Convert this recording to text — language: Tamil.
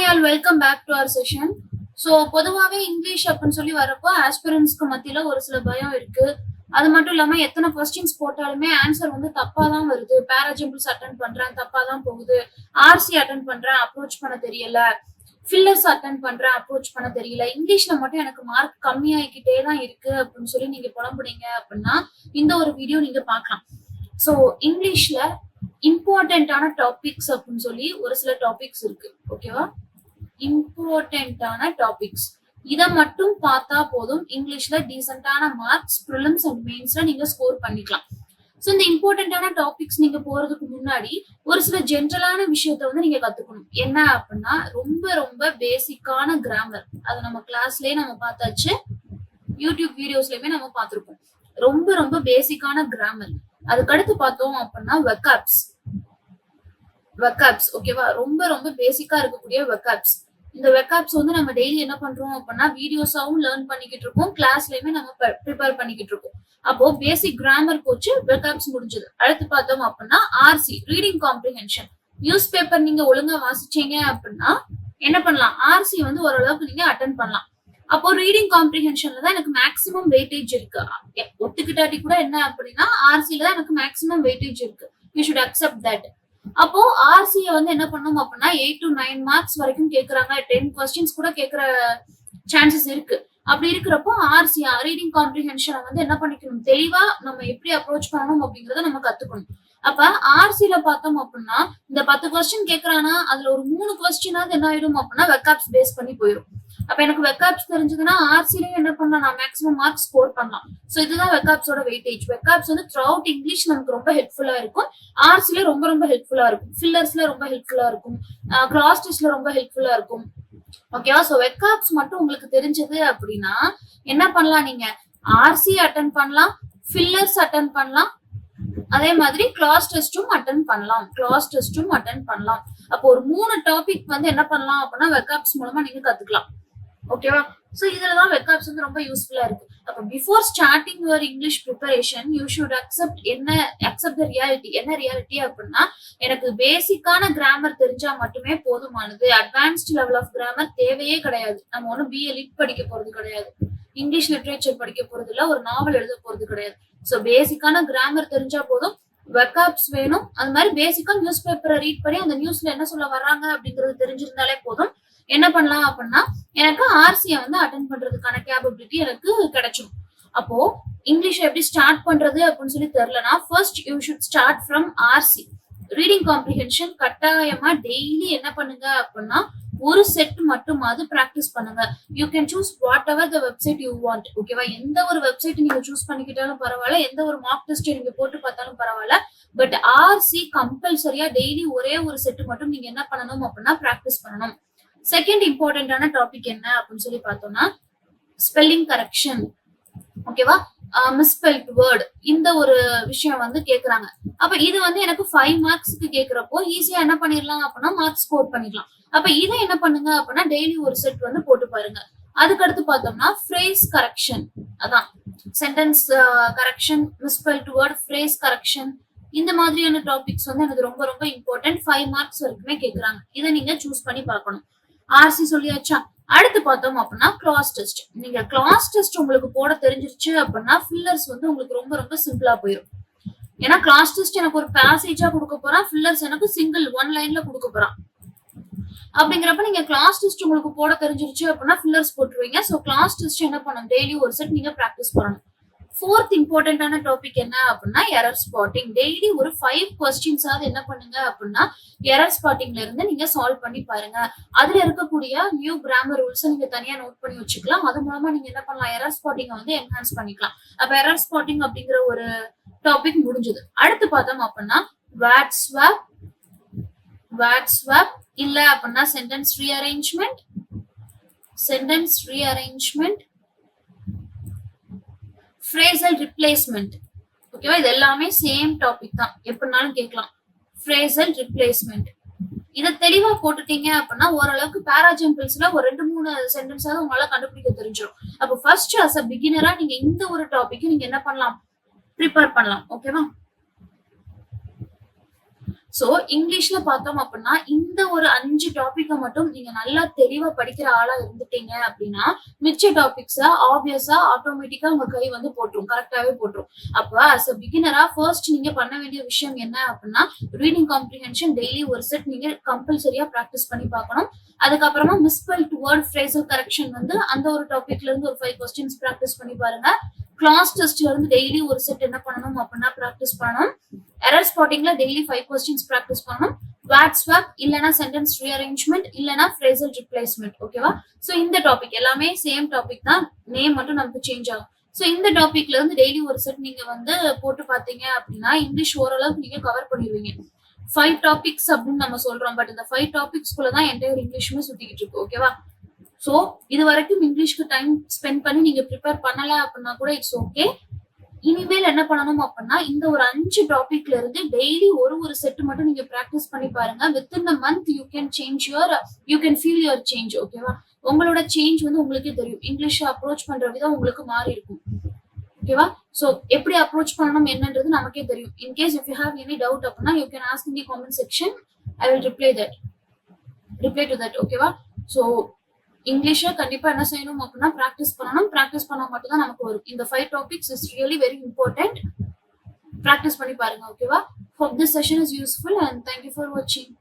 All welcome back to our session. So பொதுவாகவே இங்கிலீஷ் அப்படின்னு சொல்லி வரப்போ ஆஸ்பிரன்ஸ்க்கு மத்தியில ஒரு சில பயம் இருக்கு. அது மட்டும் இல்லாம எத்தனை கொஸ்டின்ஸ் போட்டாலுமே ஆன்சர் வந்து தப்பா தான் வருது. பேராஜம்பிள்ஸ் அட்டன் பண்றேன், தப்பா தான் போகுது. ஆர்சி அட்டன் பண்றேன், அப்ரோச் பண்ண தெரியல. ஃபில்லர்ஸ் அட்டன் பண்றேன், அப்ரோச் பண்ண தெரியல. இங்கிலீஷ்ல மட்டும் எனக்கு மார்க் கம்மியாகிக்கிட்டே தான் இருக்கு அப்படின்னு சொல்லி நீங்க புலம்புனீங்க அப்படின்னா இந்த ஒரு வீடியோ நீங்க பார்க்கலாம். ஸோ இங்கிலீஷ்ல இம்பார்ட்டன்டான டாபிக்ஸ் அப்படின்னு சொல்லி ஒரு சில டாபிக்ஸ் இருக்கு. ஓகேவா? இம்பார்ட்டன்டான டாபிக்ஸ் இத மட்டும் பார்த்தா போதும், இங்கிலீஷ்ல டீசென்டான மார்க்ஸ் ப்ரிலிம்ஸ் அண்ட் மெயின்ஸ்ல நீங்க ஸ்கோர் பண்ணிக்கலாம். ஸோ இந்த இம்பார்ட்டன்டான டாபிக்ஸ் நீங்க போறதுக்கு முன்னாடி ஒரு சில ஜென்ரலான விஷயத்த வந்து நீங்க கத்துக்கணும். என்ன அப்படின்னா ரொம்ப ரொம்ப பேசிக்கான கிராமர். அது நம்ம கிளாஸ்லயே நம்ம பார்த்தாச்சு, யூடியூப் வீடியோஸ்லயுமே நம்ம பார்த்திருப்போம். ரொம்ப ரொம்ப பேசிக்கான கிராமர். அதுக்கடுத்து பார்த்தோம் அப்படின்னா வெக்காப்ஸ். ஓகேவா? ரொம்ப ரொம்ப பேசிக்கா இருக்கக்கூடிய வெக்காப்ஸ். இந்த வெக்காப்ஸ் வந்து நம்ம டெய்லி என்ன பண்றோம் அப்படின்னா வீடியோஸாவும் லேர்ன் பண்ணிக்கிட்டு இருக்கோம், கிளாஸ்லயுமே நம்ம ப்ரிப்பேர் பண்ணிக்கிட்டு இருக்கோம். அப்போ பேசிக் கிராமர் போச்சு, வெக்காப்ஸ் முடிஞ்சது. அடுத்து பார்த்தோம் அப்படின்னா RC, reading comprehension. News paper நீங்க ஒழுங்கா வாசிச்சீங்க அப்படின்னா என்ன பண்ணலாம், ஆர்சி வந்து ஓரளவுக்கு நீங்க அட்டன் பண்ணலாம். அப்போ ரீடிங் காம்ப்ரிஹென்ஷன்ல தான் எனக்கு மேக்ஸிமம் வெயிட்டேஜ் இருக்கு. ஒத்துக்கிட்டாட்டி கூட என்ன அப்படின்னா ஆர்சில தான் எனக்கு மேக்ஸிமம் வெயிட்டேஜ் இருக்கு. You should accept that. அப்போ ஆர்சிய வந்து என்ன பண்ணும் அப்படின்னா 8 to 9 மார்க்ஸ் வரைக்கும் கேக்குறாங்க. 10 கொஸ்டின்ஸ் கூட கேக்குற சான்சஸ் இருக்கு. அப்படி இருக்கிறப்போ ஆர்சி, ரீடிங் காம்ப்ரிஹென்ஷனை வந்து என்ன பண்ணிக்கணும், தெளிவா நம்ம எப்படி அப்ரோச் பண்ணணும் அப்படிங்கறத நம்ம கத்துக்கணும். அப்ப ஆர்சில பார்த்தோம் அப்படின்னா இந்த 10 கொஸ்டின் கேக்குறானா அதுல ஒரு 3 கொஸ்டினாவது என்ன ஆயிடும் அப்படின்னா வெக்காப்ஸ் பேஸ் பண்ணி போயிடும். அப்ப எனக்கு வெக்காப்ஸ் தெரிஞ்சதுன்னா ஆர்சிலையும் என்ன பண்ணலாம், நான் மேக்ஸிமம் மார்க் ஸ்கோர் பண்ணலாம். சோ இதுதான் வெக்காப்ஸோட வெயிட்டேஜ். வெக்காப்ஸ் வந்து த்ரூ அவுட் இங்கிலீஷ் நமக்கு ரொம்ப ஹெல்ப்ஃபுல்லா இருக்கும். ஆர்சில ரொம்ப ரொம்ப ஹெல்ப்ஃபுல்லா இருக்கும். ஃபில்லர்ஸ்ல ரொம்ப ஹெல்ப்ஃபுல்லா இருக்கும். கிராஸ் டெஸ்ட்ல ரொம்ப ஹெல்ப்ஃபுல்லா இருக்கும். ஓகேவா? சோ வெக்காப்ஸ் மட்டும் உங்களுக்கு தெரிஞ்சது அப்படின்னா என்ன பண்ணலாம், நீங்க ஆர்சி அட்டன் பண்ணலாம், ஃபில்லர்ஸ் அட்டன் பண்ணலாம், அதே மாதிரி கிளாஸ் டெஸ்டும் அட்டன் பண்ணலாம். அப்போ ஒரு 3 டாபிக் வந்து என்ன பண்ணலாம் அப்படின்னா வெக்காப்ஸ் மூலமா நீங்க கத்துக்கலாம். ஓகேவா? சோ இதுலதான் வெக்காப்ஸ் வந்து ரொம்ப யூஸ்ஃபுல்லா இருக்கு. அப்ப before starting your English preparation you should accept the reality. என்ன ரியாலிட்டி அப்படின்னா எனக்கு பேசிக்கான கிராமர் தெரிஞ்சா மட்டுமே போதுமானது. அட்வான்ஸ்ட் லெவல் ஆஃப் கிராமர் தேவையே கிடையாது. நம்ம ஒன்னும் பிஏ லிட் படிக்க போறது கிடையாது, இங்கிலீஷ் லிட்ரேச்சர் படிக்க போறது இல்ல, ஒரு நாவல் எழுத போறது கிடையாது. சோ பேசிக்கான கிராமர் தெரிஞ்சா போதும். வெக்காப்ஸ் வேணும். அது மாதிரி பேசிக்கா நியூஸ் பேப்பரை ரீட் பண்ணி அந்த நியூஸ்ல என்ன சொல்ல வர்றாங்க அப்படிங்கிறது தெரிஞ்சிருந்தாலே போதும். என்ன பண்ணலாம் அப்படின்னா எனக்கு ஆர்சியை வந்து அட்டென்ட் பண்றதுக்கான கேப்பபிலிட்டி எனக்கு கிடைச்சிடும். அப்போ இங்கிலீஷ் எப்படி ஸ்டார்ட் பண்றது அப்படின்னு சொல்லி தெரியலனா first you should start from RC. Reading comprehension கட்டாயமா டெய்லி என்ன பண்ணுங்க அப்படின்னா ஒரு செட் மட்டுமாவது பிராக்டிஸ் பண்ணுங்க. You can choose what ever the website you want. ஓகேவா? எந்த ஒரு வெப்சைட் நீங்க சூஸ் பண்ணிக்கிட்டாலும் பரவாயில்ல, எந்த ஒரு மார்க் டெஸ்ட் நீங்க போட்டு பார்த்தாலும் பரவாயில்ல. பட் ஆர்சி கம்பல்சரியா டெய்லி ஒரே ஒரு செட் மட்டும் நீங்க என்ன பண்ணணும் அப்படின்னா பிராக்டிஸ் பண்ணணும். செகண்ட் இம்பார்ட்டன்டான டாபிக் என்ன அப்படின்னு சொல்லி பார்த்தோம்னா ஸ்பெல்லிங் கரெக்ஷன். ஓகேவா? மிஸ்பெல்ட் வேர்ட், இந்த ஒரு விஷயம் வந்து கேக்குறாங்க. அப்ப இது வந்து எனக்கு 5 மார்க்ஸ்க்கு கேக்குறப்போ ஈஸியா என்ன பண்ணிடலாம் அப்படின்னா மார்க் ஸ்கோர் பண்ணிக்கலாம். அப்ப இதை என்ன பண்ணுங்க அப்படின்னா டெய்லி ஒரு செட் வந்து போட்டு பாருங்க. அதுக்கடுத்து பார்த்தோம்னா ஃப்ரேஸ் கரெக்ஷன். அதான் sentence correction, misspelt word, phrase correction, இந்த மாதிரியான டாபிக்ஸ் வந்து எனக்கு ரொம்ப ரொம்ப இம்பார்ட்டன்ட். 5 மார்க்ஸ் வரைக்குமே கேக்குறாங்க. இதை நீங்க சூஸ் பண்ணி பார்க்கணும். ஆர்சி சொல்லியாச்சா? அடுத்து பார்த்தோம் அப்படின்னா கிளாஸ் டெஸ்ட். நீங்க கிளாஸ் டெஸ்ட் உங்களுக்கு போட தெரிஞ்சிருச்சு அப்படின்னா ஃபில்லர்ஸ் வந்து உங்களுக்கு ரொம்ப ரொம்ப சிம்பிளா போயிடும். ஏன்னா கிளாஸ் டெஸ்ட் எனக்கு ஒரு பேசேஜா கொடுக்க போறான், ஃபில்லர்ஸ் எனக்கு சிங்கிள் 1 லைன்ல கொடுக்க போறான். அப்படிங்கிறப்ப நீங்க கிளாஸ் டெஸ்ட் உங்களுக்கு போட தெரிஞ்சிருச்சு அப்படின்னா ஃபில்லர்ஸ் போட்டுருவீங்க. சோ கிளாஸ் டெஸ்ட் என்ன பண்ணணும், டெய்லி ஒரு செட் நீங்க பிராக்டிஸ் பண்ணணும். ஃபோர்த் இம்பார்ட்டன்டான டாபிக் என்ன அப்படின்னா எரர் ஸ்பாட்டிங். டெய்லி ஒரு 5 கொஸ்டின்ஸாவது என்ன பண்ணுங்க அப்படின்னா எரர் ஸ்பாட்டிங்ல இருந்து நீங்க சால்வ் பண்ணி பாருங்க. அதுல இருக்கக்கூடிய நியூ கிராமர் ரூல்ஸ் நீங்க தனியா நோட் பண்ணி வச்சுக்கலாம். அது மூலமா நீங்க என்ன பண்ணலாம், எரர் ஸ்பாட்டிங் வந்து என்ஹான்ஸ் பண்ணிக்கலாம். அப்ப எரர் ஸ்பாட்டிங் அப்படிங்கிற ஒரு டாபிக் முடிஞ்சது. அடுத்து பார்த்தோம் அப்படின்னா வேர்ட் ஸ்வாப் இல்ல அப்படின்னா சென்டென்ஸ் ரீஅரேஞ்ச்மெண்ட், phrasal replacement. ஓகேவா? இது எல்லாமே சேம் டாபிக் தான், எப்படினாலும் கேட்கலாம். phrasal replacement இத தெளிவா போட்டுட்டீங்க அப்படின்னா ஓரளவுக்கு பேராஜம்பிள்ஸ்ல ஒரு 2-3 சென்டென்ஸாவது உங்களால கண்டுபிடிக்க தெரிஞ்சிடும். அப்போ ஃபர்ஸ்ட் அஸ் அ பிகினரா நீங்க இந்த ஒரு டாபிக் நீங்க என்ன பண்ணலாம், ப்ரிப்பேர் பண்ணலாம். ஓகேவா? சோ இங்கிலீஷ்ல பார்த்தோம் அப்படின்னா இந்த ஒரு 5 டாபிக்க மட்டும் நீங்க நல்லா தெளிவா படிக்கிற ஆளா இருந்துட்டீங்க அப்படின்னா மிச்ச டாபிக்ஸ ஆப்வியஸா ஆட்டோமேட்டிக்கா உங்க கை வந்து போட்டுரும், கரெக்டாவே போட்டுரும். அப்ப அஸ் அ பிகினரா ஃபர்ஸ்ட் நீங்க பண்ண வேண்டிய விஷயம் என்ன அப்படின்னா ரீடிங் காம்ப்ரிஹென்ஷன் டெய்லி ஒரு செட் நீங்க கம்பல்சரியா பிராக்டிஸ் பண்ணி பார்க்கணும். அதுக்கப்புறமா மிஸ்பெல்ட் வேர்ட் ஃப்ரேசல் கரெக்ஷன் வந்து அந்த ஒரு டாபிக்ல இருந்து ஒரு 5 கொஸ்டின்ஸ் பிராக்டிஸ் பண்ணி பாருங்க. கிளாஸ் டெஸ்ட்ல இருந்து டெய்லி ஒரு செட் என்ன பண்ணணும் அப்படின்னா பிராக்டிஸ் பண்ணணும். எரர் ஸ்பாட்டிங்ல டெய்லி 5 கொஸ்டின்ஸ் பிராக்டிஸ் பண்ணணும். வேர்ட் ஸ்வாப் இல்லனா சென்டென்ஸ் ரீஅரேஞ்ச்மெண்ட் இல்லனா ஃப்ரேசல் ரிப்ளேஸ்மெண்ட். ஓகேவா? சோ இந்த டாபிக் எல்லாமே சேம் டாபிக் தான், நேம் மட்டும் நமக்கு சேஞ்ச் ஆகும். சோ இந்த டாபிக்ல இருந்து டெய்லி ஒரு செட் நீங்க வந்து போட்டு பாத்தீங்க அப்படின்னா இங்கிலீஷ் ஓரளவுக்கு நீங்க கவர் பண்ணிடுவீங்க. 5 டாபிக்ஸ் அப்படின்னு நம்ம சொல்றோம், பட் இந்த 5 டாபிக்ஸ்குள்ள தான் என்டையர் இங்கிலீஷுமே சுத்திக்கிட்டு இருக்கு. ஓகேவா? சோ இது வரைக்கும் இங்கிலீஷ்க்கு டைம் ஸ்பெண்ட் பண்ணி நீங்க ப்ரிப்பேர் பண்ணல அப்படின்னா கூட இட்ஸ் ஓகே. இனிமேல் என்ன பண்ணணும் அப்படின்னா இந்த ஒரு 5 டாபிக்ல இருந்து டெய்லி ஒரு செட் மட்டும் நீங்க பிராக்டிஸ் பண்ணி பாருங்க. Within a month you can feel your change. ஓகேவா? உங்களோட சேஞ்ச் வந்து உங்களுக்கே தெரியும். இங்கிலீஷ் அப்ரோச் பண்ற விதம் உங்களுக்கு மாறி இருக்கும். ஓகேவா? சோ எப்படி அப்ரோச் பண்ணணும் என்னன்றது நமக்கே தெரியும். In case if you have any doubt அப்படின்னா you can ask in the comment section. I will reply to that. ஓகேவா? சோ இங்கிலீஷை கண்டிப்பா என்ன செய்யணும் அப்படின்னா பிராக்டிஸ் பண்ணணும். பிராக்டிஸ் பண்ணா மட்டும் தான் நமக்கு வரும். இந்த 5 topics is really very important. Practice பண்ணி பாருங்க. ஓகேவா? Hope this session is useful and thank you for watching.